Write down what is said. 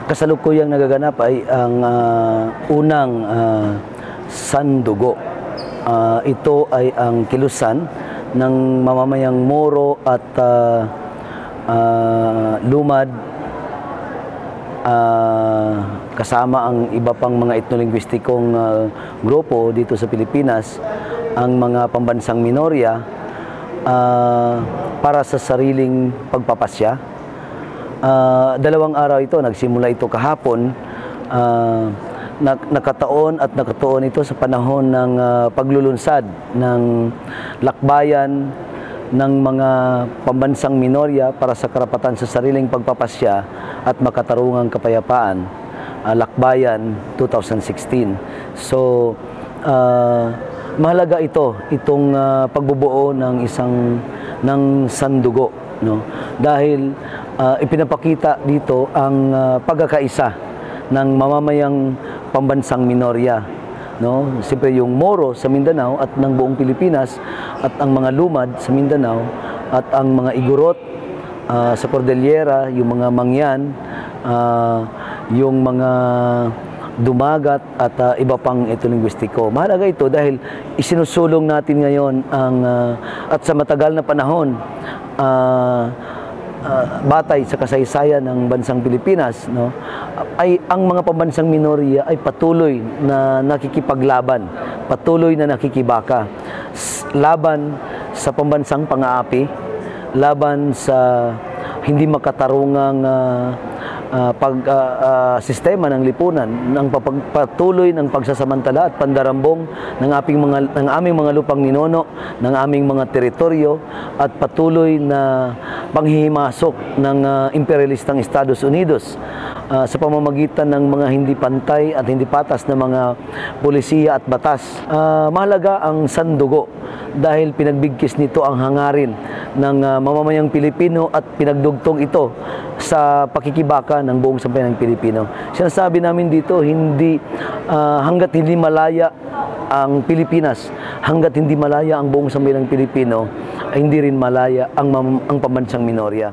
kasalukuyang nagaganap ay ang unang sandugo. Ito ay ang kilusan ng mamamayang Moro at Lumad, kasama ang iba pang mga etnolingwistikong grupo dito sa Pilipinas, ang mga pambansang minorya, para sa sariling pagpapasya. 2 araw ito, nagsimula ito kahapon. Nakataon ito sa panahon ng paglulunsad ng lakbayan ng mga pambansang minorya para sa karapatan sa sariling pagpapasya at makatarungang kapayapaan, Lakbayan 2016. So, mahalaga itong pagbubuo ng sandugo, no? Dahil ipinapakita dito ang pagkakaisa ng mamamayang pambansang minorya, no? Siyempre yung Moro sa Mindanao at ng buong Pilipinas, at ang mga Lumad sa Mindanao, at ang mga Igorot sa Cordillera, yung mga Mangyan, yung mga Dumagat at iba pang etnolingwistiko. Mahalaga ito dahil isinusulong natin ngayon at sa matagal na panahon, batay sa kasaysayan ng bansang Pilipinas, no, ay ang mga pambansang minorya ay patuloy na nakikipaglaban, patuloy na nakikibaka laban sa pambansang pang-aapi, laban sa hindi makatarungang sistema ng lipunan, ng patuloy ng pagsasamantala at pandarambong ng aming mga lupang ninono, ng aming mga teritoryo, at patuloy na panghihimasok ng imperialistang Estados Unidos sa pamamagitan ng mga hindi pantay at hindi patas na mga polisiya at batas. Mahalaga ang sandugo dahil pinagbigkis nito ang hangarin ng mamamayang Pilipino at pinagdugtong ito sa pakikibaka ng buong sambayanang Pilipino. Sinasabi namin dito, hanggat hindi malaya ang Pilipinas, hanggat hindi malaya ang buong sambayanang Pilipino, ay hindi rin malaya ang pambansang minorya.